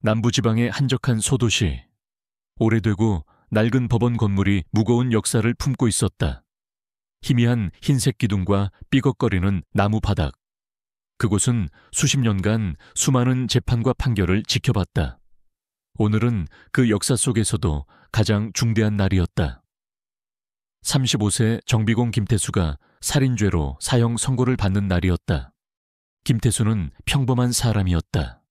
남부지방의 한적한 소도시. 오래되고 낡은 법원 건물이 무거운 역사를 품고 있었다. 희미한 흰색 기둥과 삐걱거리는 나무 바닥. 그곳은 수십 년간 수많은 재판과 판결을 지켜봤다. 오늘은 그 역사 속에서도 가장 중대한 날이었다. 35세 정비공 김태수가 살인죄로 사형 선고를 받는 날이었다. 김태수는 평범한 사람이었다.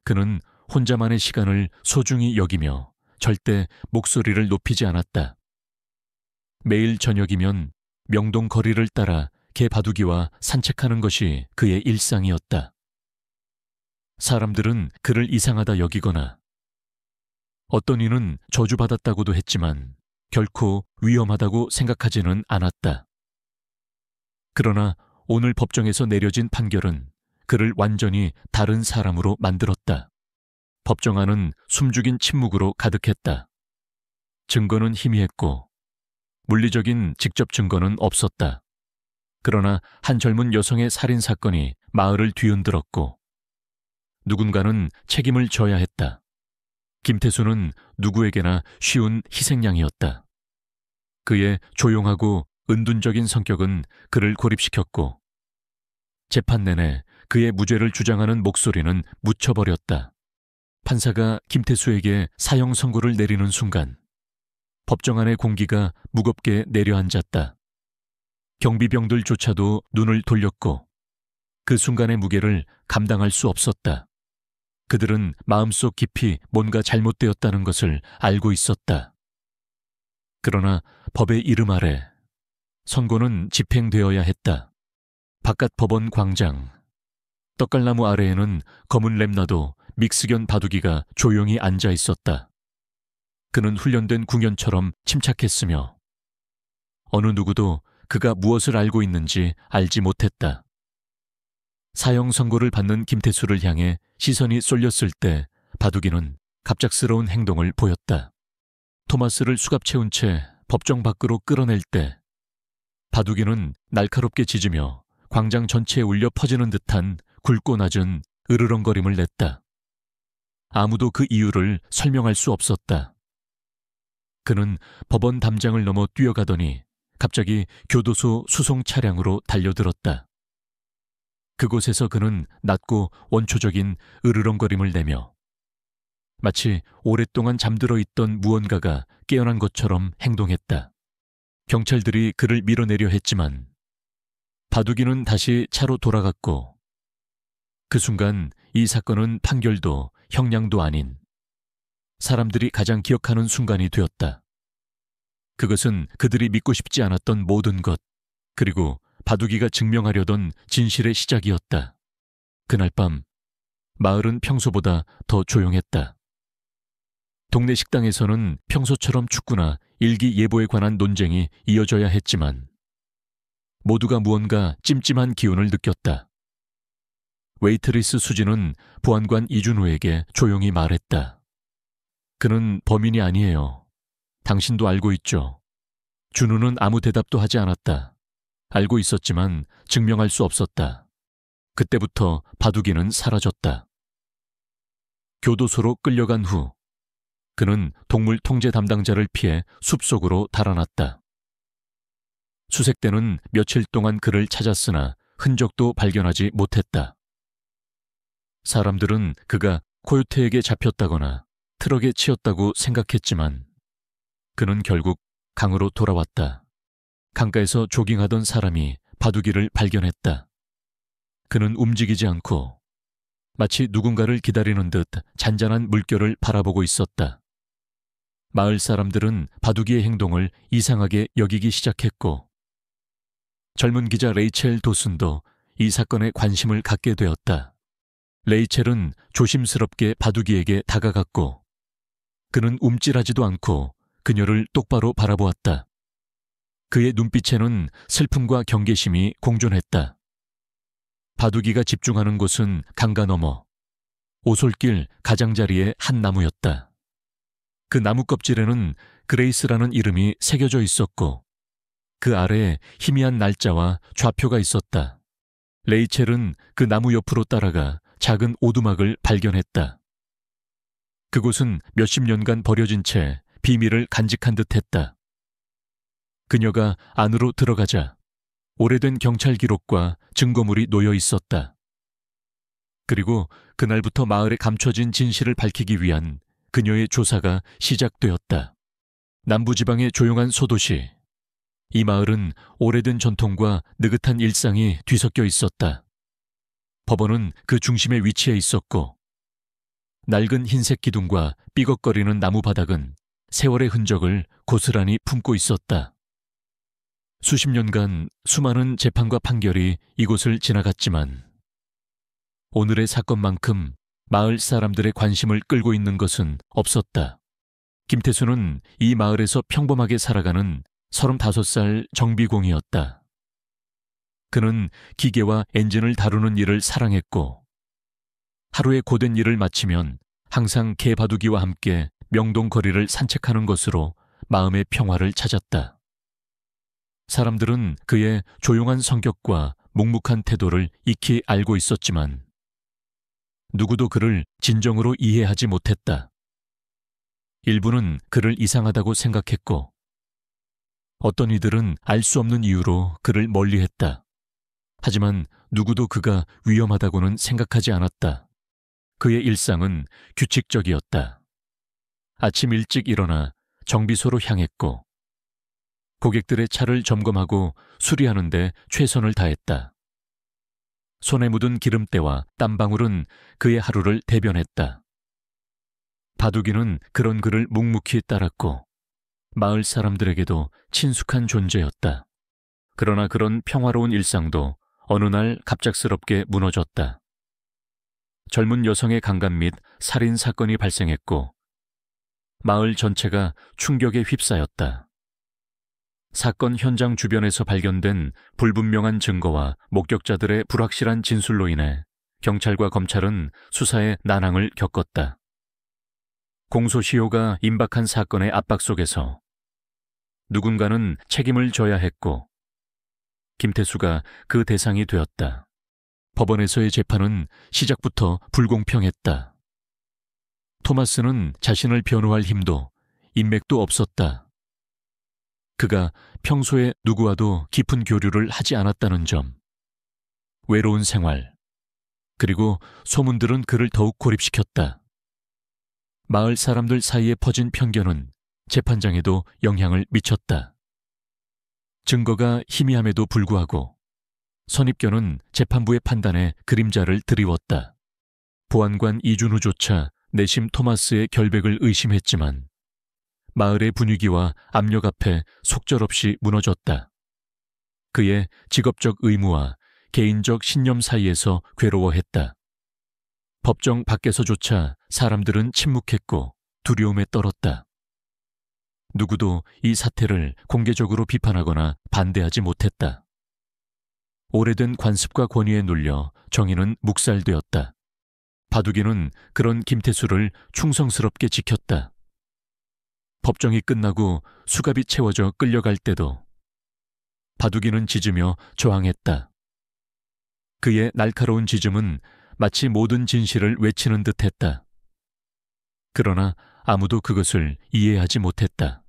그는 혼자만의 시간을 소중히 여기며 절대 목소리를 높이지 않았다. 매일 저녁이면 명동 거리를 따라 개 바둑이와 산책하는 것이 그의 일상이었다. 사람들은 그를 이상하다 여기거나 어떤 이는 저주받았다고도 했지만 결코 위험하다고 생각하지는 않았다. 그러나 오늘 법정에서 내려진 판결은 그를 완전히 다른 사람으로 만들었다. 법정 안은 숨죽인 침묵으로 가득했다. 증거는 희미했고 물리적인 직접 증거는 없었다. 그러나 한 젊은 여성의 살인 사건이 마을을 뒤흔들었고 누군가는 책임을 져야 했다. 김태수는 누구에게나 쉬운 희생양이었다. 그의 조용하고 은둔적인 성격은 그를 고립시켰고 재판 내내 그의 무죄를 주장하는 목소리는 묻혀버렸다. 판사가 김태수에게 사형 선고를 내리는 순간 법정 안의 공기가 무겁게 내려앉았다. 경비병들조차도 눈을 돌렸고 그 순간의 무게를 감당할 수 없었다. 그들은 마음속 깊이 뭔가 잘못되었다는 것을 알고 있었다. 그러나 법의 이름 아래 선고는 집행되어야 했다. 바깥 법원 광장. 떡갈나무 아래에는 검은 랩나도 믹스견 바둑이가 조용히 앉아 있었다. 그는 훈련된 궁연처럼 침착했으며 어느 누구도 그가 무엇을 알고 있는지 알지 못했다. 사형 선고를 받는 김태수를 향해 시선이 쏠렸을 때 바둑이는 갑작스러운 행동을 보였다. 토마스를 수갑 채운 채 법정 밖으로 끌어낼 때 바둑이는 날카롭게 짖으며 광장 전체에 울려 퍼지는 듯한 굵고 낮은 으르렁거림을 냈다. 아무도 그 이유를 설명할 수 없었다. 그는 법원 담장을 넘어 뛰어가더니 갑자기 교도소 수송 차량으로 달려들었다. 그곳에서 그는 낮고 원초적인 으르렁거림을 내며 마치 오랫동안 잠들어 있던 무언가가 깨어난 것처럼 행동했다. 경찰들이 그를 밀어내려 했지만 바둑이는 다시 차로 돌아갔고 그 순간 이 사건은 판결도 형량도 아닌 사람들이 가장 기억하는 순간이 되었다. 그것은 그들이 믿고 싶지 않았던 모든 것, 그리고 바둑이가 증명하려던 진실의 시작이었다. 그날 밤 마을은 평소보다 더 조용했다. 동네 식당에서는 평소처럼 축구나 일기예보에 관한 논쟁이 이어져야 했지만 모두가 무언가 찜찜한 기운을 느꼈다. 웨이트리스 수지는 보안관 이준호에게 조용히 말했다. 그는 범인이 아니에요. 당신도 알고 있죠. 준우는 아무 대답도 하지 않았다. 알고 있었지만 증명할 수 없었다. 그때부터 바둑이는 사라졌다. 교도소로 끌려간 후 그는 동물 통제 담당자를 피해 숲속으로 달아났다. 수색대는 며칠 동안 그를 찾았으나 흔적도 발견하지 못했다. 사람들은 그가 코요테에게 잡혔다거나 트럭에 치였다고 생각했지만 그는 결국 강으로 돌아왔다. 강가에서 조깅하던 사람이 바둑이를 발견했다. 그는 움직이지 않고 마치 누군가를 기다리는 듯 잔잔한 물결을 바라보고 있었다. 마을 사람들은 바둑이의 행동을 이상하게 여기기 시작했고 젊은 기자 레이첼 도슨도 이 사건에 관심을 갖게 되었다. 레이첼은 조심스럽게 바둑이에게 다가갔고 그는 움찔하지도 않고 그녀를 똑바로 바라보았다. 그의 눈빛에는 슬픔과 경계심이 공존했다. 바둑이가 집중하는 곳은 강가 너머 오솔길 가장자리의 한 나무였다. 그 나무 껍질에는 그레이스라는 이름이 새겨져 있었고 그 아래에 희미한 날짜와 좌표가 있었다. 레이첼은 그 나무 옆으로 따라가 작은 오두막을 발견했다. 그곳은 몇십 년간 버려진 채 비밀을 간직한 듯했다. 그녀가 안으로 들어가자 오래된 경찰 기록과 증거물이 놓여 있었다. 그리고 그날부터 마을에 감춰진 진실을 밝히기 위한 그녀의 조사가 시작되었다. 남부지방의 조용한 소도시. 이 마을은 오래된 전통과 느긋한 일상이 뒤섞여 있었다. 법원은 그 중심에 위치해 있었고 낡은 흰색 기둥과 삐걱거리는 나무 바닥은 세월의 흔적을 고스란히 품고 있었다. 수십 년간 수많은 재판과 판결이 이곳을 지나갔지만 오늘의 사건만큼 마을 사람들의 관심을 끌고 있는 것은 없었다. 김태수는 이 마을에서 평범하게 살아가는 35살 정비공이었다. 그는 기계와 엔진을 다루는 일을 사랑했고 하루의 고된 일을 마치면 항상 개 바두기와 함께 명동 거리를 산책하는 것으로 마음의 평화를 찾았다. 사람들은 그의 조용한 성격과 묵묵한 태도를 익히 알고 있었지만 누구도 그를 진정으로 이해하지 못했다. 일부는 그를 이상하다고 생각했고 어떤 이들은 알 수 없는 이유로 그를 멀리했다. 하지만 누구도 그가 위험하다고는 생각하지 않았다. 그의 일상은 규칙적이었다. 아침 일찍 일어나 정비소로 향했고 고객들의 차를 점검하고 수리하는 데 최선을 다했다. 손에 묻은 기름때와 땀방울은 그의 하루를 대변했다. 바둑이는 그런 그를 묵묵히 따랐고 마을 사람들에게도 친숙한 존재였다. 그러나 그런 평화로운 일상도 어느 날 갑작스럽게 무너졌다. 젊은 여성의 강간 및 살인 사건이 발생했고 마을 전체가 충격에 휩싸였다. 사건 현장 주변에서 발견된 불분명한 증거와 목격자들의 불확실한 진술로 인해 경찰과 검찰은 수사에 난항을 겪었다. 공소시효가 임박한 사건의 압박 속에서 누군가는 책임을 져야 했고 김태수가 그 대상이 되었다. 법원에서의 재판은 시작부터 불공평했다. 토마스는 자신을 변호할 힘도 인맥도 없었다. 그가 평소에 누구와도 깊은 교류를 하지 않았다는 점, 외로운 생활, 그리고 소문들은 그를 더욱 고립시켰다. 마을 사람들 사이에 퍼진 편견은 재판장에도 영향을 미쳤다. 증거가 희미함에도 불구하고 선입견은 재판부의 판단에 그림자를 드리웠다. 보안관 이준우조차 내심 토마스의 결백을 의심했지만 마을의 분위기와 압력 앞에 속절없이 무너졌다. 그의 직업적 의무와 개인적 신념 사이에서 괴로워했다. 법정 밖에서조차 사람들은 침묵했고 두려움에 떨었다. 누구도 이 사태를 공개적으로 비판하거나 반대하지 못했다. 오래된 관습과 권위에 눌려 정의는 묵살되었다. 바둑이는 그런 김태수를 충성스럽게 지켰다. 법정이 끝나고 수갑이 채워져 끌려갈 때도 바둑이는 짖으며 저항했다. 그의 날카로운 짖음은 마치 모든 진실을 외치는 듯했다. 그러나 아무도 그것을 이해하지 못했다.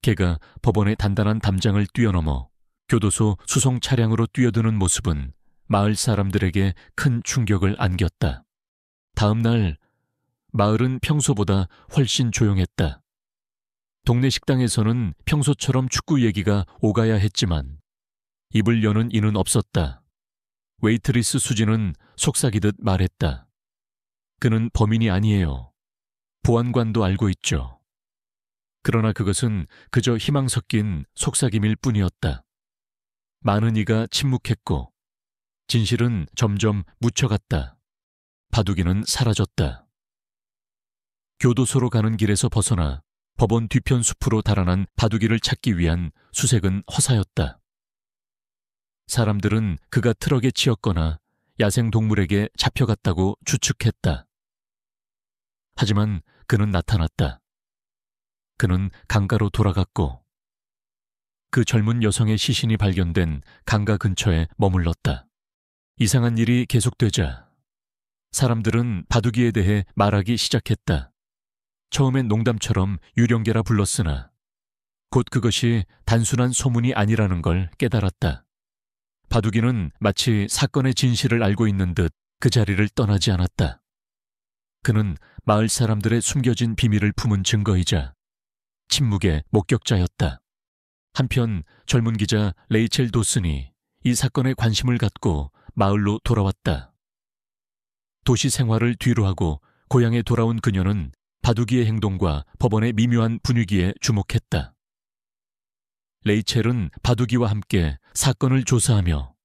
걔가 법원의 단단한 담장을 뛰어넘어 교도소 수송 차량으로 뛰어드는 모습은 마을 사람들에게 큰 충격을 안겼다. 다음 날 마을은 평소보다 훨씬 조용했다. 동네 식당에서는 평소처럼 축구 얘기가 오가야 했지만 입을 여는 이는 없었다. 웨이트리스 수지는 속삭이듯 말했다. 그는 범인이 아니에요. 보안관도 알고 있죠. 그러나 그것은 그저 희망 섞인 속삭임일 뿐이었다. 많은 이가 침묵했고 진실은 점점 묻혀갔다. 바둑이는 사라졌다. 교도소로 가는 길에서 벗어나 법원 뒤편 숲으로 달아난 바둑이를 찾기 위한 수색은 허사였다. 사람들은 그가 트럭에 치였거나 야생동물에게 잡혀갔다고 추측했다. 하지만 그는 나타났다. 그는 강가로 돌아갔고 그 젊은 여성의 시신이 발견된 강가 근처에 머물렀다. 이상한 일이 계속되자 사람들은 바둑이에 대해 말하기 시작했다. 처음엔 농담처럼 유령계라 불렀으나 곧 그것이 단순한 소문이 아니라는 걸 깨달았다. 바둑이는 마치 사건의 진실을 알고 있는 듯 그 자리를 떠나지 않았다. 그는 마을 사람들의 숨겨진 비밀을 품은 증거이자 침묵의 목격자였다. 한편 젊은 기자 레이첼 도슨이 이 사건에 관심을 갖고 마을로 돌아왔다. 도시 생활을 뒤로하고 고향에 돌아온 그녀는 바둑이의 행동과 법원의 미묘한 분위기에 주목했다. 레이첼은 바둑이와 함께 사건을 조사하며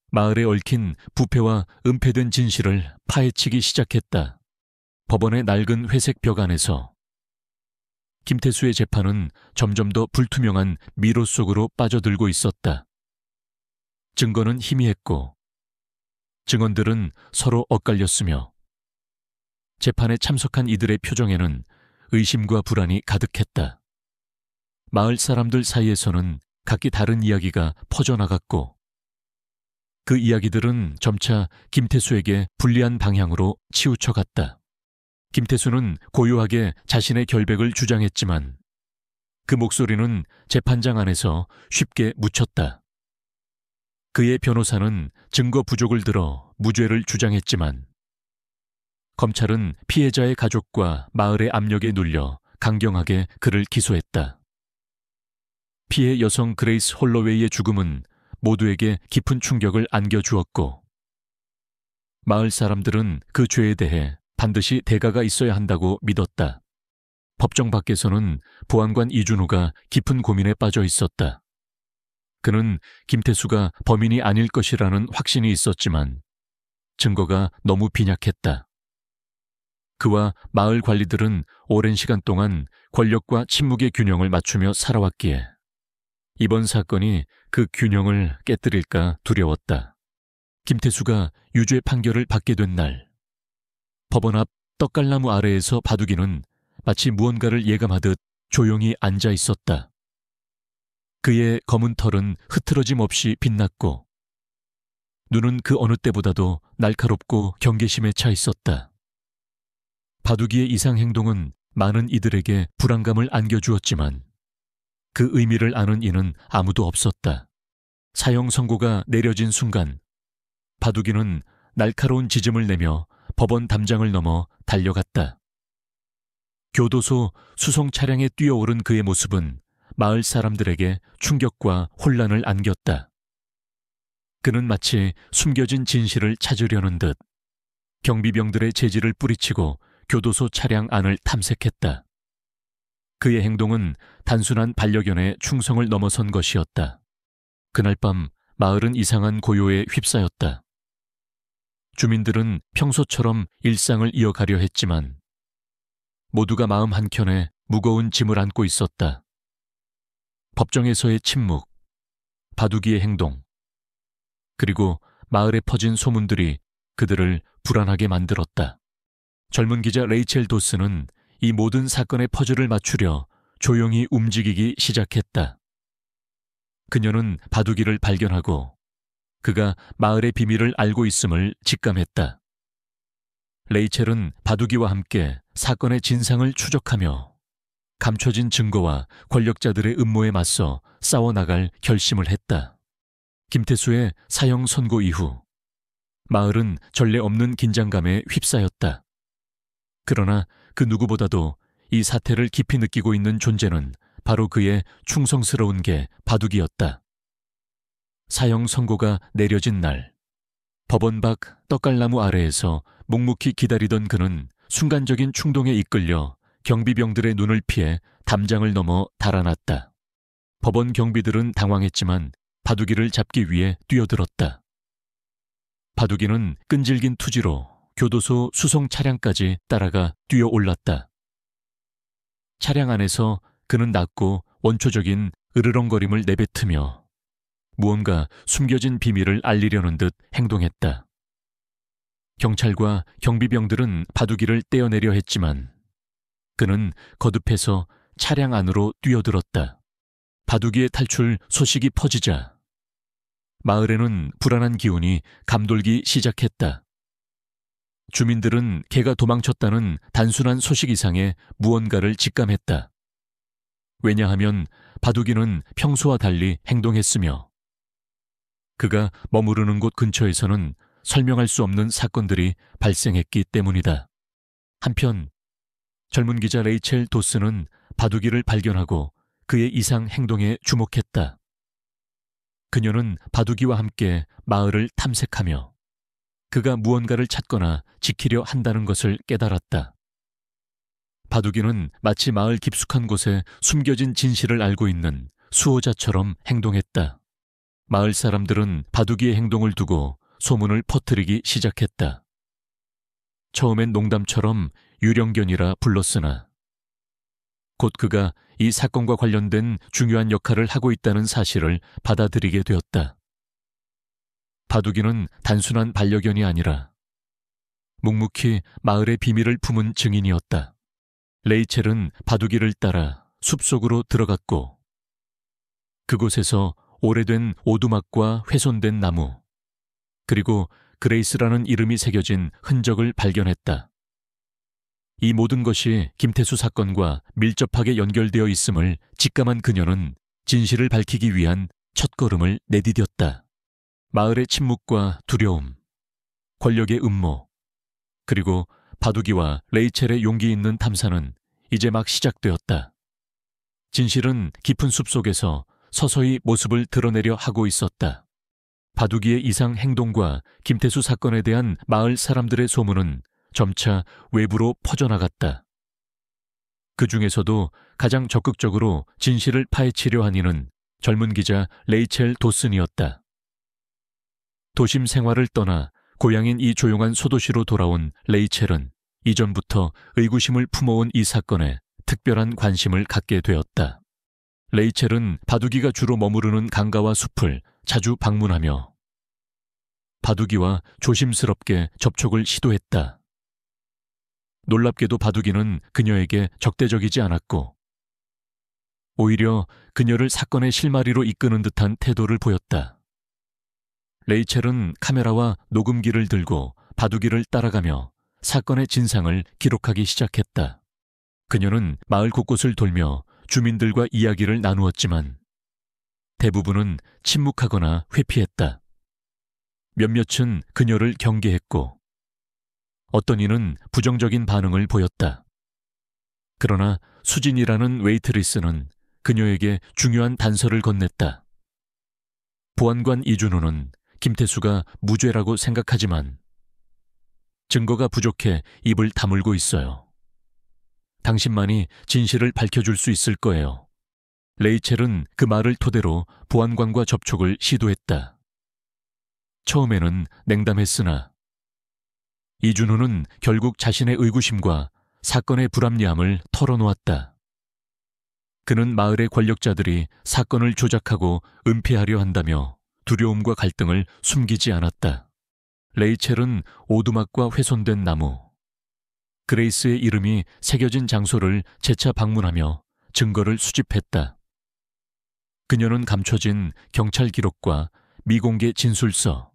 마을에 얽힌 부패와 은폐된 진실을 파헤치기 시작했다. 법원의 낡은 회색 벽 안에서 김태수의 재판은 점점 더 불투명한 미로 속으로 빠져들고 있었다. 증거는 희미했고 증언들은 서로 엇갈렸으며 재판에 참석한 이들의 표정에는 의심과 불안이 가득했다. 마을 사람들 사이에서는 각기 다른 이야기가 퍼져나갔고 그 이야기들은 점차 김태수에게 불리한 방향으로 치우쳐갔다. 김태수는 고요하게 자신의 결백을 주장했지만 그 목소리는 재판장 안에서 쉽게 묻혔다. 그의 변호사는 증거 부족을 들어 무죄를 주장했지만 검찰은 피해자의 가족과 마을의 압력에 눌려 강경하게 그를 기소했다. 피해 여성 그레이스 홀로웨이의 죽음은 모두에게 깊은 충격을 안겨주었고 마을 사람들은 그 죄에 대해 반드시 대가가 있어야 한다고 믿었다. 법정 밖에서는 보안관 이준호가 깊은 고민에 빠져 있었다. 그는 김태수가 범인이 아닐 것이라는 확신이 있었지만 증거가 너무 빈약했다. 그와 마을 관리들은 오랜 시간 동안 권력과 침묵의 균형을 맞추며 살아왔기에 이번 사건이 그 균형을 깨뜨릴까 두려웠다. 김태수가 유죄 판결을 받게 된 날, 법원 앞 떡갈나무 아래에서 바둑이는 마치 무언가를 예감하듯 조용히 앉아 있었다. 그의 검은 털은 흐트러짐 없이 빛났고 눈은 그 어느 때보다도 날카롭고 경계심에 차 있었다. 바둑이의 이상 행동은 많은 이들에게 불안감을 안겨주었지만 그 의미를 아는 이는 아무도 없었다. 사형 선고가 내려진 순간 바둑이는 날카로운 짖음을 내며 법원 담장을 넘어 달려갔다. 교도소 수송 차량에 뛰어오른 그의 모습은 마을 사람들에게 충격과 혼란을 안겼다. 그는 마치 숨겨진 진실을 찾으려는 듯 경비병들의 제지를 뿌리치고 교도소 차량 안을 탐색했다. 그의 행동은 단순한 반려견의 충성을 넘어선 것이었다. 그날 밤 마을은 이상한 고요에 휩싸였다. 주민들은 평소처럼 일상을 이어가려 했지만 모두가 마음 한켠에 무거운 짐을 안고 있었다. 법정에서의 침묵, 바둑이의 행동, 그리고 마을에 퍼진 소문들이 그들을 불안하게 만들었다. 젊은 기자 레이첼 도슨은 이 모든 사건의 퍼즐을 맞추려 조용히 움직이기 시작했다. 그녀는 바둑이를 발견하고 그가 마을의 비밀을 알고 있음을 직감했다. 레이첼은 바둑이와 함께 사건의 진상을 추적하며 감춰진 증거와 권력자들의 음모에 맞서 싸워나갈 결심을 했다. 김태수의 사형 선고 이후 마을은 전례 없는 긴장감에 휩싸였다. 그러나 그 누구보다도 이 사태를 깊이 느끼고 있는 존재는 바로 그의 충성스러운 개 바둑이었다. 사형 선고가 내려진 날, 법원 밖 떡갈나무 아래에서 묵묵히 기다리던 그는 순간적인 충동에 이끌려 경비병들의 눈을 피해 담장을 넘어 달아났다. 법원 경비들은 당황했지만 바둑이를 잡기 위해 뛰어들었다. 바둑이는 끈질긴 투지로 교도소 수송 차량까지 따라가 뛰어올랐다. 차량 안에서 그는 낮고 원초적인 으르렁거림을 내뱉으며 무언가 숨겨진 비밀을 알리려는 듯 행동했다. 경찰과 경비병들은 바둑이를 떼어내려 했지만 그는 거듭해서 차량 안으로 뛰어들었다. 바둑이의 탈출 소식이 퍼지자 마을에는 불안한 기운이 감돌기 시작했다. 주민들은 개가 도망쳤다는 단순한 소식 이상의 무언가를 직감했다. 왜냐하면 바둑이는 평소와 달리 행동했으며 그가 머무르는 곳 근처에서는 설명할 수 없는 사건들이 발생했기 때문이다. 한편 젊은 기자 레이첼 도스는 바둑이를 발견하고 그의 이상 행동에 주목했다. 그녀는 바둑이와 함께 마을을 탐색하며 그가 무언가를 찾거나 지키려 한다는 것을 깨달았다. 바둑이는 마치 마을 깊숙한 곳에 숨겨진 진실을 알고 있는 수호자처럼 행동했다. 마을 사람들은 바둑이의 행동을 두고 소문을 퍼뜨리기 시작했다. 처음엔 농담처럼 유령견이라 불렀으나 곧 그가 이 사건과 관련된 중요한 역할을 하고 있다는 사실을 받아들이게 되었다. 바둑이는 단순한 반려견이 아니라 묵묵히 마을의 비밀을 품은 증인이었다. 레이첼은 바둑이를 따라 숲속으로 들어갔고 그곳에서 오래된 오두막과 훼손된 나무 그리고 그레이스라는 이름이 새겨진 흔적을 발견했다. 이 모든 것이 김태수 사건과 밀접하게 연결되어 있음을 직감한 그녀는 진실을 밝히기 위한 첫걸음을 내디뎠다. 마을의 침묵과 두려움, 권력의 음모, 그리고 바둑이와 레이첼의 용기 있는 탐사는 이제 막 시작되었다. 진실은 깊은 숲속에서 서서히 모습을 드러내려 하고 있었다. 바둑이의 이상 행동과 김태수 사건에 대한 마을 사람들의 소문은 점차 외부로 퍼져나갔다. 그 중에서도 가장 적극적으로 진실을 파헤치려 한 이는 젊은 기자 레이첼 도슨이었다. 도심 생활을 떠나 고향인 이 조용한 소도시로 돌아온 레이첼은 이전부터 의구심을 품어온 이 사건에 특별한 관심을 갖게 되었다. 레이첼은 바둑이가 주로 머무르는 강가와 숲을 자주 방문하며 바둑이와 조심스럽게 접촉을 시도했다. 놀랍게도 바둑이는 그녀에게 적대적이지 않았고 오히려 그녀를 사건의 실마리로 이끄는 듯한 태도를 보였다. 레이첼은 카메라와 녹음기를 들고 바둑이를 따라가며 사건의 진상을 기록하기 시작했다. 그녀는 마을 곳곳을 돌며 주민들과 이야기를 나누었지만 대부분은 침묵하거나 회피했다. 몇몇은 그녀를 경계했고 어떤 이는 부정적인 반응을 보였다. 그러나 수진이라는 웨이트리스는 그녀에게 중요한 단서를 건넸다. 보안관 이준호는 김태수가 무죄라고 생각하지만 증거가 부족해 입을 다물고 있어요. 당신만이 진실을 밝혀줄 수 있을 거예요. 레이첼은 그 말을 토대로 보안관과 접촉을 시도했다. 처음에는 냉담했으나 이준호는 결국 자신의 의구심과 사건의 불합리함을 털어놓았다. 그는 마을의 권력자들이 사건을 조작하고 은폐하려 한다며 두려움과 갈등을 숨기지 않았다. 레이첼은 오두막과 훼손된 나무, 그레이스의 이름이 새겨진 장소를 재차 방문하며 증거를 수집했다. 그녀는 감춰진 경찰 기록과 미공개 진술서,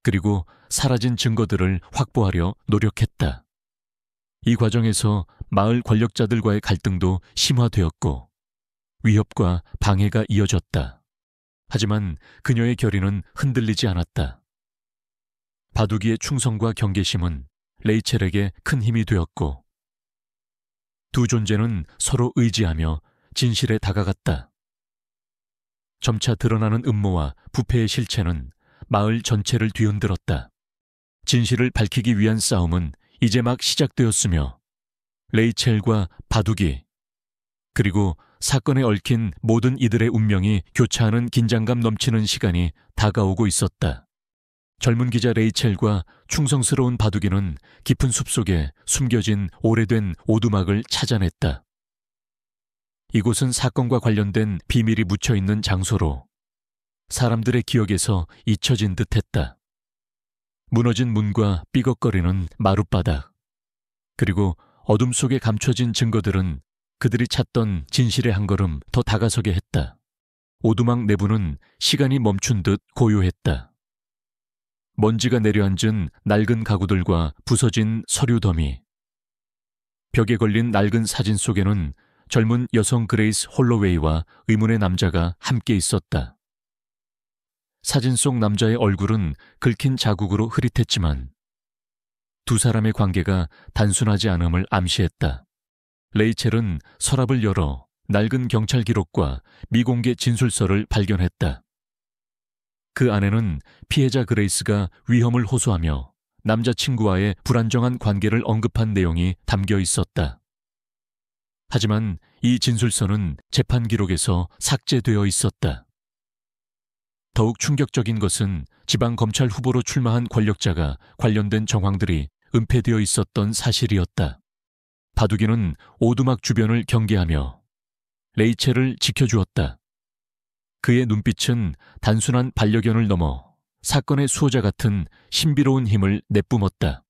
그리고 사라진 증거들을 확보하려 노력했다. 이 과정에서 마을 권력자들과의 갈등도 심화되었고 위협과 방해가 이어졌다. 하지만 그녀의 결의는 흔들리지 않았다. 바둑이의 충성과 경계심은 레이첼에게 큰 힘이 되었고 두 존재는 서로 의지하며 진실에 다가갔다. 점차 드러나는 음모와 부패의 실체는 마을 전체를 뒤흔들었다. 진실을 밝히기 위한 싸움은 이제 막 시작되었으며 레이첼과 바둑이 그리고 사건에 얽힌 모든 이들의 운명이 교차하는 긴장감 넘치는 시간이 다가오고 있었다. 젊은 기자 레이첼과 충성스러운 바둑이는 깊은 숲속에 숨겨진 오래된 오두막을 찾아냈다. 이곳은 사건과 관련된 비밀이 묻혀있는 장소로 사람들의 기억에서 잊혀진 듯했다. 무너진 문과 삐걱거리는 마룻바닥, 그리고 어둠 속에 감춰진 증거들은 그들이 찾던 진실의 한 걸음 더 다가서게 했다. 오두막 내부는 시간이 멈춘 듯 고요했다. 먼지가 내려앉은 낡은 가구들과 부서진 서류 더미. 벽에 걸린 낡은 사진 속에는 젊은 여성 그레이스 홀로웨이와 의문의 남자가 함께 있었다. 사진 속 남자의 얼굴은 긁힌 자국으로 흐릿했지만 두 사람의 관계가 단순하지 않음을 암시했다. 레이첼은 서랍을 열어 낡은 경찰 기록과 미공개 진술서를 발견했다. 그 안에는 피해자 그레이스가 위험을 호소하며 남자친구와의 불안정한 관계를 언급한 내용이 담겨 있었다. 하지만 이 진술서는 재판 기록에서 삭제되어 있었다. 더욱 충격적인 것은 지방검찰 후보로 출마한 권력자가 관련된 정황들이 은폐되어 있었던 사실이었다. 바둑이는 오두막 주변을 경계하며 레이첼을 지켜주었다. 그의 눈빛은 단순한 반려견을 넘어 사건의 수호자 같은 신비로운 힘을 내뿜었다.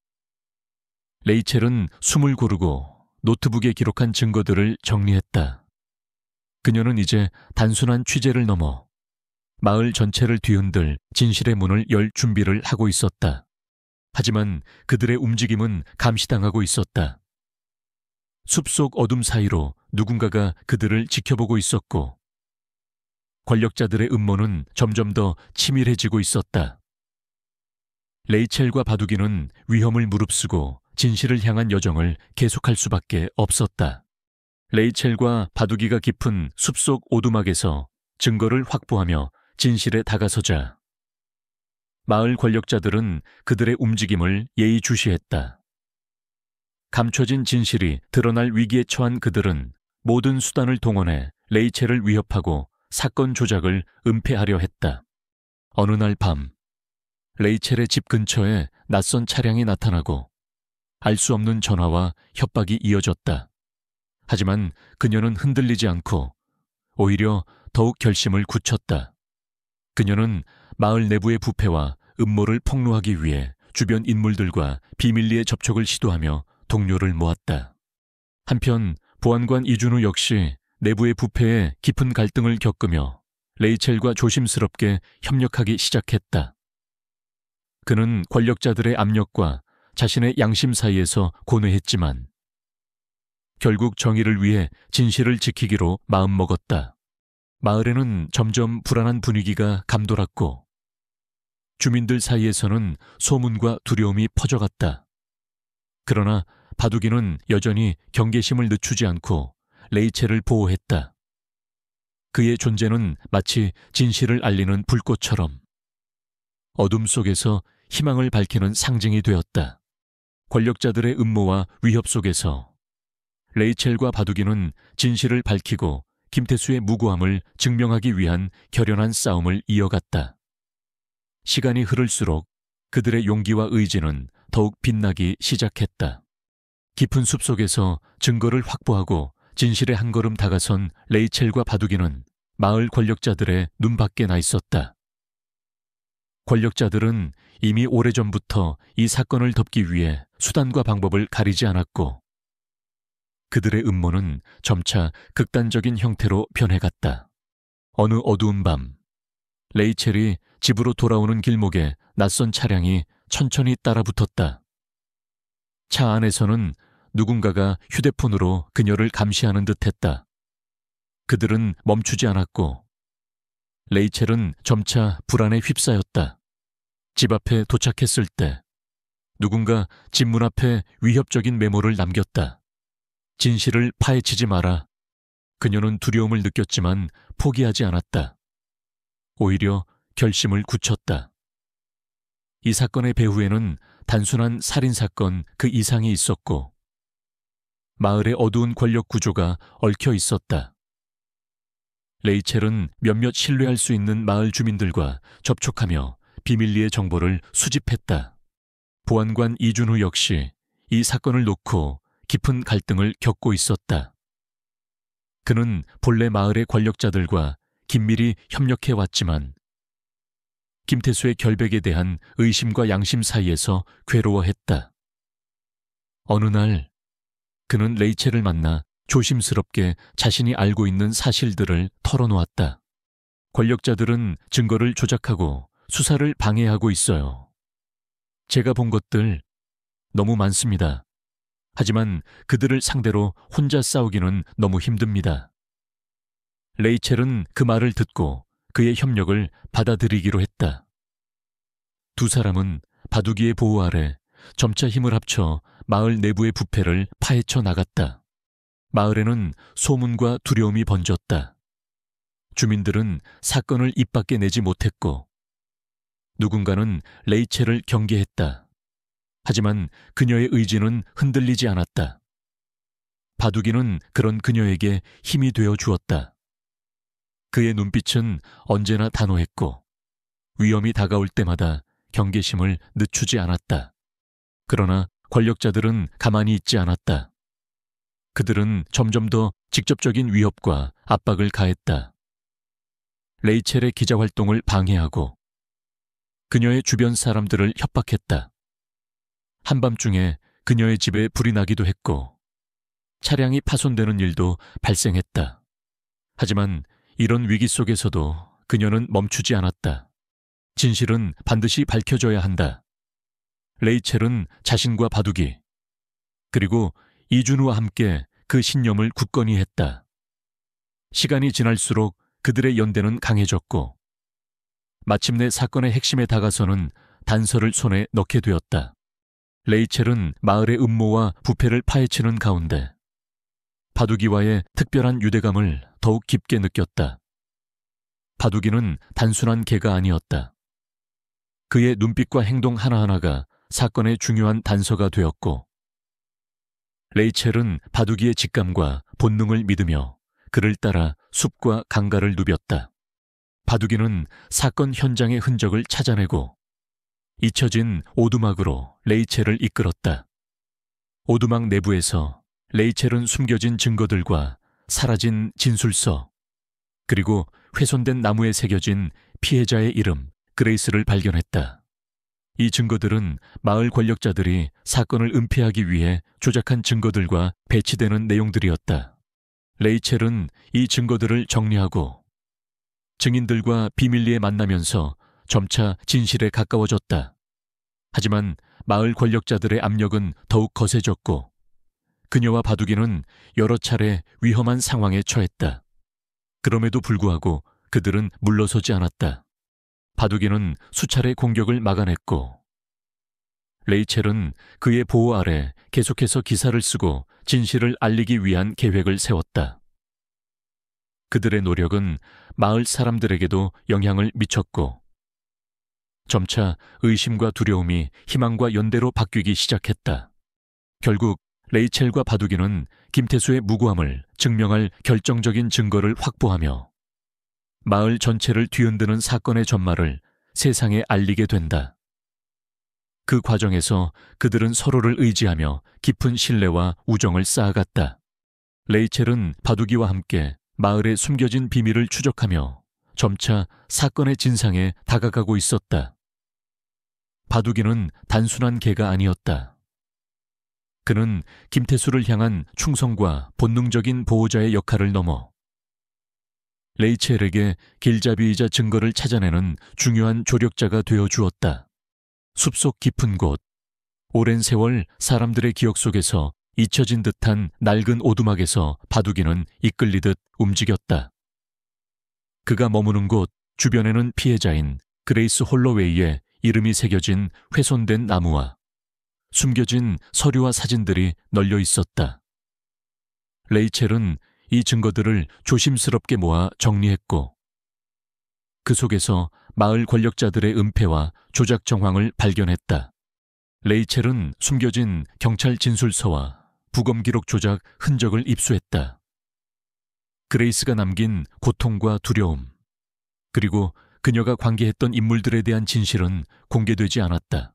레이첼은 숨을 고르고 노트북에 기록한 증거들을 정리했다. 그녀는 이제 단순한 취재를 넘어 마을 전체를 뒤흔들 진실의 문을 열 준비를 하고 있었다. 하지만 그들의 움직임은 감시당하고 있었다. 숲속 어둠 사이로 누군가가 그들을 지켜보고 있었고 권력자들의 음모는 점점 더 치밀해지고 있었다. 레이첼과 바둑이는 위험을 무릅쓰고 진실을 향한 여정을 계속할 수밖에 없었다. 레이첼과 바둑이가 깊은 숲속 오두막에서 증거를 확보하며 진실에 다가서자 마을 권력자들은 그들의 움직임을 예의주시했다. 감춰진 진실이 드러날 위기에 처한 그들은 모든 수단을 동원해 레이첼을 위협하고 사건 조작을 은폐하려 했다. 어느 날 밤, 레이첼의 집 근처에 낯선 차량이 나타나고 알 수 없는 전화와 협박이 이어졌다. 하지만 그녀는 흔들리지 않고 오히려 더욱 결심을 굳혔다. 그녀는 마을 내부의 부패와 음모를 폭로하기 위해 주변 인물들과 비밀리에 접촉을 시도하며 동료를 모았다. 한편 보안관 이준우 역시 내부의 부패에 깊은 갈등을 겪으며 레이첼과 조심스럽게 협력하기 시작했다. 그는 권력자들의 압력과 자신의 양심 사이에서 고뇌했지만 결국 정의를 위해 진실을 지키기로 마음먹었다. 마을에는 점점 불안한 분위기가 감돌았고 주민들 사이에서는 소문과 두려움이 퍼져갔다. 그러나 바둑이는 여전히 경계심을 늦추지 않고 레이첼을 보호했다. 그의 존재는 마치 진실을 알리는 불꽃처럼 어둠 속에서 희망을 밝히는 상징이 되었다. 권력자들의 음모와 위협 속에서 레이첼과 바둑이는 진실을 밝히고 김태수의 무고함을 증명하기 위한 결연한 싸움을 이어갔다. 시간이 흐를수록 그들의 용기와 의지는 더욱 빛나기 시작했다. 깊은 숲속에서 증거를 확보하고 진실에 한 걸음 다가선 레이첼과 바둑이는 마을 권력자들의 눈밖에 나 있었다. 권력자들은 이미 오래전부터 이 사건을 덮기 위해 수단과 방법을 가리지 않았고 그들의 음모는 점차 극단적인 형태로 변해갔다. 어느 어두운 밤, 레이첼이 집으로 돌아오는 길목에 낯선 차량이 천천히 따라붙었다. 차 안에서는 누군가가 휴대폰으로 그녀를 감시하는 듯했다. 그들은 멈추지 않았고 레이첼은 점차 불안에 휩싸였다. 집 앞에 도착했을 때 누군가 집 문 앞에 위협적인 메모를 남겼다. 진실을 파헤치지 마라. 그녀는 두려움을 느꼈지만 포기하지 않았다. 오히려 결심을 굳혔다. 이 사건의 배후에는 단순한 살인사건 그 이상이 있었고 마을의 어두운 권력 구조가 얽혀 있었다. 레이첼은 몇몇 신뢰할 수 있는 마을 주민들과 접촉하며 비밀리에 정보를 수집했다. 보안관 이준우 역시 이 사건을 놓고 깊은 갈등을 겪고 있었다. 그는 본래 마을의 권력자들과 긴밀히 협력해왔지만 김태수의 결백에 대한 의심과 양심 사이에서 괴로워했다. 어느 날 그는 레이첼을 만나 조심스럽게 자신이 알고 있는 사실들을 털어놓았다. 권력자들은 증거를 조작하고 수사를 방해하고 있어요. 제가 본 것들 너무 많습니다. 하지만 그들을 상대로 혼자 싸우기는 너무 힘듭니다. 레이첼은 그 말을 듣고 그의 협력을 받아들이기로 했다. 두 사람은 바둑이의 보호 아래 점차 힘을 합쳐 마을 내부의 부패를 파헤쳐 나갔다. 마을에는 소문과 두려움이 번졌다. 주민들은 사건을 입 밖에 내지 못했고 누군가는 레이첼을 경계했다. 하지만 그녀의 의지는 흔들리지 않았다. 바둑이는 그런 그녀에게 힘이 되어 주었다. 그의 눈빛은 언제나 단호했고 위험이 다가올 때마다 경계심을 늦추지 않았다. 그러나 권력자들은 가만히 있지 않았다. 그들은 점점 더 직접적인 위협과 압박을 가했다. 레이첼의 기자활동을 방해하고 그녀의 주변 사람들을 협박했다. 한밤중에 그녀의 집에 불이 나기도 했고 차량이 파손되는 일도 발생했다. 하지만 이런 위기 속에서도 그녀는 멈추지 않았다. 진실은 반드시 밝혀져야 한다. 레이첼은 자신과 바둑이 그리고 이준우와 함께 그 신념을 굳건히 했다. 시간이 지날수록 그들의 연대는 강해졌고 마침내 사건의 핵심에 다가서는 단서를 손에 넣게 되었다. 레이첼은 마을의 음모와 부패를 파헤치는 가운데 바둑이와의 특별한 유대감을 더욱 깊게 느꼈다. 바둑이는 단순한 개가 아니었다. 그의 눈빛과 행동 하나하나가 사건의 중요한 단서가 되었고 레이첼은 바둑이의 직감과 본능을 믿으며 그를 따라 숲과 강가를 누볐다. 바둑이는 사건 현장의 흔적을 찾아내고 잊혀진 오두막으로 레이첼을 이끌었다. 오두막 내부에서 레이첼은 숨겨진 증거들과 사라진 진술서 그리고 훼손된 나무에 새겨진 피해자의 이름 그레이스를 발견했다. 이 증거들은 마을 권력자들이 사건을 은폐하기 위해 조작한 증거들과 배치되는 내용들이었다. 레이첼은 이 증거들을 정리하고 증인들과 비밀리에 만나면서 점차 진실에 가까워졌다. 하지만 마을 권력자들의 압력은 더욱 거세졌고 그녀와 바둑이는 여러 차례 위험한 상황에 처했다. 그럼에도 불구하고 그들은 물러서지 않았다. 바둑이는 수차례 공격을 막아냈고 레이첼은 그의 보호 아래 계속해서 기사를 쓰고 진실을 알리기 위한 계획을 세웠다. 그들의 노력은 마을 사람들에게도 영향을 미쳤고 점차 의심과 두려움이 희망과 연대로 바뀌기 시작했다. 결국 레이첼과 바둑이는 김태수의 무고함을 증명할 결정적인 증거를 확보하며 마을 전체를 뒤흔드는 사건의 전말을 세상에 알리게 된다. 그 과정에서 그들은 서로를 의지하며 깊은 신뢰와 우정을 쌓아갔다. 레이첼은 바둑이와 함께 마을의 숨겨진 비밀을 추적하며 점차 사건의 진상에 다가가고 있었다. 바둑이는 단순한 개가 아니었다. 그는 김태수를 향한 충성과 본능적인 보호자의 역할을 넘어 레이첼에게 길잡이이자 증거를 찾아내는 중요한 조력자가 되어 주었다. 숲속 깊은 곳, 오랜 세월 사람들의 기억 속에서 잊혀진 듯한 낡은 오두막에서 바둑이는 이끌리듯 움직였다. 그가 머무는 곳 주변에는 피해자인 그레이스 홀로웨이의 이름이 새겨진 훼손된 나무와 숨겨진 서류와 사진들이 널려 있었다. 레이첼은 이 증거들을 조심스럽게 모아 정리했고 그 속에서 마을 권력자들의 은폐와 조작 정황을 발견했다. 레이첼은 숨겨진 경찰 진술서와 부검 기록 조작 흔적을 입수했다. 그레이스가 남긴 고통과 두려움, 그리고 그녀가 관계했던 인물들에 대한 진실은 공개되지 않았다.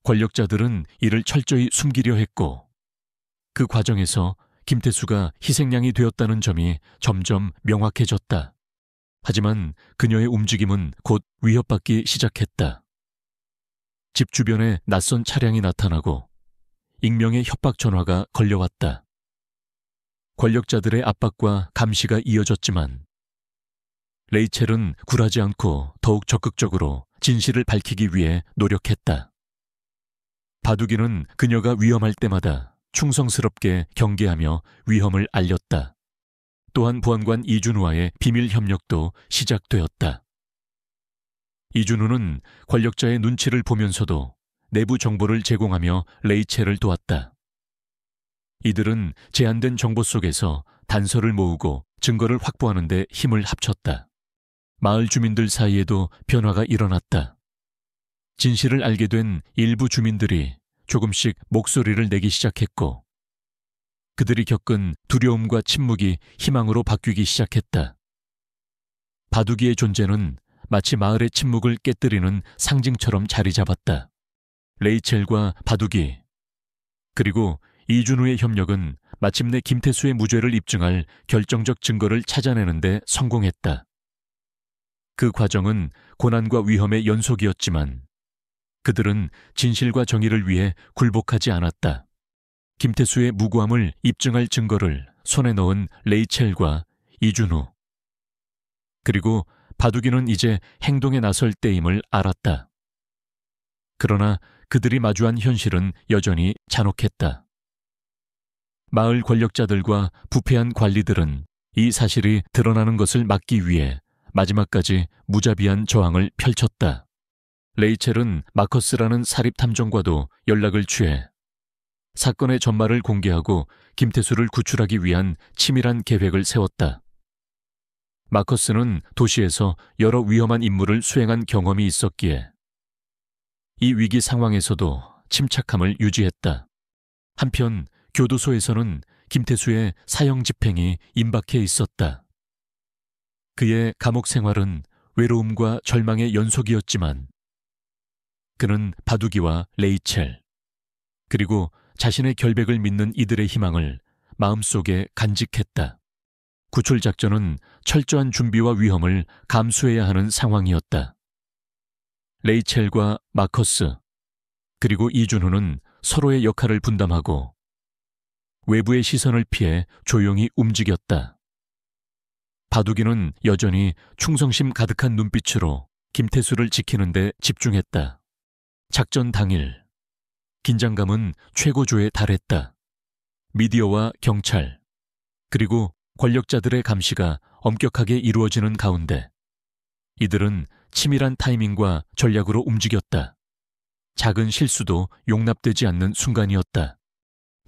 권력자들은 이를 철저히 숨기려 했고 그 과정에서 김태수가 희생양이 되었다는 점이 점점 명확해졌다. 하지만 그녀의 움직임은 곧 위협받기 시작했다. 집 주변에 낯선 차량이 나타나고 익명의 협박 전화가 걸려왔다. 권력자들의 압박과 감시가 이어졌지만 레이첼은 굴하지 않고 더욱 적극적으로 진실을 밝히기 위해 노력했다. 바둑이는 그녀가 위험할 때마다 충성스럽게 경계하며 위험을 알렸다. 또한 보안관 이준우와의 비밀 협력도 시작되었다. 이준우는 권력자의 눈치를 보면서도 내부 정보를 제공하며 레이첼을 도왔다. 이들은 제한된 정보 속에서 단서를 모으고 증거를 확보하는 데 힘을 합쳤다. 마을 주민들 사이에도 변화가 일어났다. 진실을 알게 된 일부 주민들이 조금씩 목소리를 내기 시작했고, 그들이 겪은 두려움과 침묵이 희망으로 바뀌기 시작했다. 바둑이의 존재는 마치 마을의 침묵을 깨뜨리는 상징처럼 자리 잡았다. 레이첼과 바둑이, 그리고 이준우의 협력은 마침내 김태수의 무죄를 입증할 결정적 증거를 찾아내는 데 성공했다. 그 과정은 고난과 위험의 연속이었지만 그들은 진실과 정의를 위해 굴복하지 않았다. 김태수의 무고함을 입증할 증거를 손에 넣은 레이첼과 이준우, 그리고 바둑이는 이제 행동에 나설 때임을 알았다. 그러나 그들이 마주한 현실은 여전히 잔혹했다. 마을 권력자들과 부패한 관리들은 이 사실이 드러나는 것을 막기 위해 마지막까지 무자비한 저항을 펼쳤다. 레이첼은 마커스라는 사립탐정과도 연락을 취해 사건의 전말을 공개하고 김태수를 구출하기 위한 치밀한 계획을 세웠다. 마커스는 도시에서 여러 위험한 임무를 수행한 경험이 있었기에 이 위기 상황에서도 침착함을 유지했다. 한편 교도소에서는 김태수의 사형 집행이 임박해 있었다. 그의 감옥 생활은 외로움과 절망의 연속이었지만 그는 바둑이와 레이첼, 그리고 자신의 결백을 믿는 이들의 희망을 마음속에 간직했다. 구출 작전은 철저한 준비와 위험을 감수해야 하는 상황이었다. 레이첼과 마커스, 그리고 이준우는 서로의 역할을 분담하고 외부의 시선을 피해 조용히 움직였다. 바둑이는 여전히 충성심 가득한 눈빛으로 김태수를 지키는 데 집중했다. 작전 당일, 긴장감은 최고조에 달했다. 미디어와 경찰, 그리고 권력자들의 감시가 엄격하게 이루어지는 가운데 이들은 치밀한 타이밍과 전략으로 움직였다. 작은 실수도 용납되지 않는 순간이었다.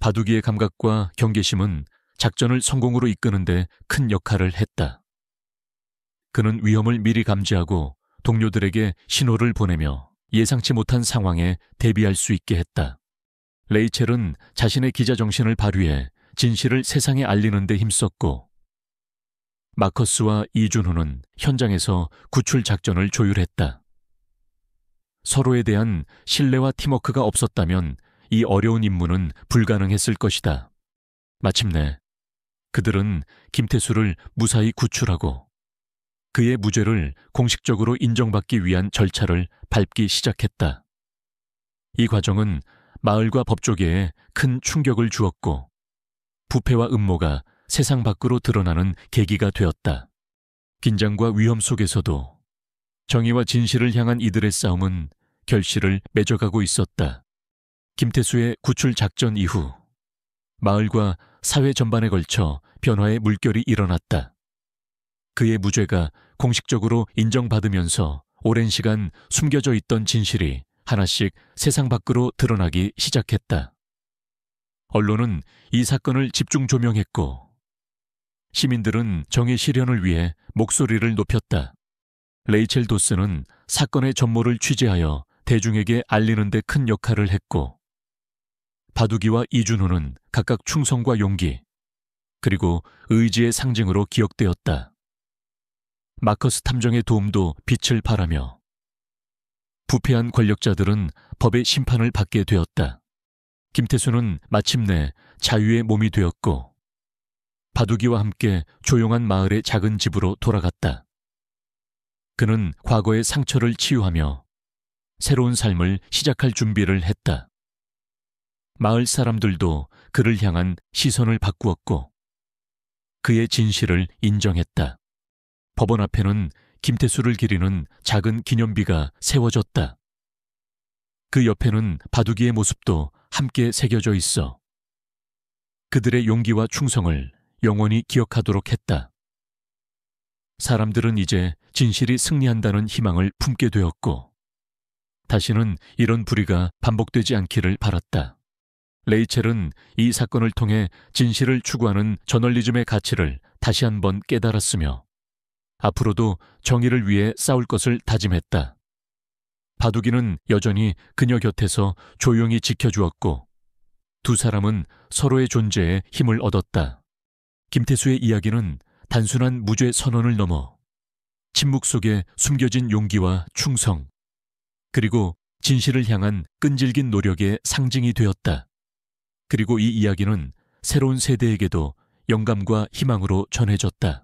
바둑이의 감각과 경계심은 작전을 성공으로 이끄는 데 큰 역할을 했다. 그는 위험을 미리 감지하고 동료들에게 신호를 보내며 예상치 못한 상황에 대비할 수 있게 했다. 레이첼은 자신의 기자 정신을 발휘해 진실을 세상에 알리는 데 힘썼고, 마커스와 이준호는 현장에서 구출 작전을 조율했다. 서로에 대한 신뢰와 팀워크가 없었다면 이 어려운 임무는 불가능했을 것이다. 마침내 그들은 김태수를 무사히 구출하고 그의 무죄를 공식적으로 인정받기 위한 절차를 밟기 시작했다. 이 과정은 마을과 법조계에 큰 충격을 주었고 부패와 음모가 세상 밖으로 드러나는 계기가 되었다. 긴장과 위험 속에서도 정의와 진실을 향한 이들의 싸움은 결실을 맺어가고 있었다. 김태수의 구출 작전 이후 마을과 사회 전반에 걸쳐 변화의 물결이 일어났다. 그의 무죄가 공식적으로 인정받으면서 오랜 시간 숨겨져 있던 진실이 하나씩 세상 밖으로 드러나기 시작했다. 언론은 이 사건을 집중 조명했고 시민들은 정의 실현을 위해 목소리를 높였다. 레이첼 도스는 사건의 전모를 취재하여 대중에게 알리는 데 큰 역할을 했고, 바둑이와 이준호는 각각 충성과 용기, 그리고 의지의 상징으로 기억되었다. 마커스 탐정의 도움도 빛을 발하며 부패한 권력자들은 법의 심판을 받게 되었다. 김태수는 마침내 자유의 몸이 되었고 바둑이와 함께 조용한 마을의 작은 집으로 돌아갔다. 그는 과거의 상처를 치유하며 새로운 삶을 시작할 준비를 했다. 마을 사람들도 그를 향한 시선을 바꾸었고 그의 진실을 인정했다. 법원 앞에는 김태수를 기리는 작은 기념비가 세워졌다. 그 옆에는 바둑이의 모습도 함께 새겨져 있어. 그들의 용기와 충성을 영원히 기억하도록 했다. 사람들은 이제 진실이 승리한다는 희망을 품게 되었고, 다시는 이런 불의가 반복되지 않기를 바랐다. 레이첼은 이 사건을 통해 진실을 추구하는 저널리즘의 가치를 다시 한번 깨달았으며, 앞으로도 정의를 위해 싸울 것을 다짐했다. 바둑이는 여전히 그녀 곁에서 조용히 지켜주었고, 두 사람은 서로의 존재에 힘을 얻었다. 김태수의 이야기는 단순한 무죄 선언을 넘어 침묵 속에 숨겨진 용기와 충성, 그리고 진실을 향한 끈질긴 노력의 상징이 되었다. 그리고 이 이야기는 새로운 세대에게도 영감과 희망으로 전해졌다.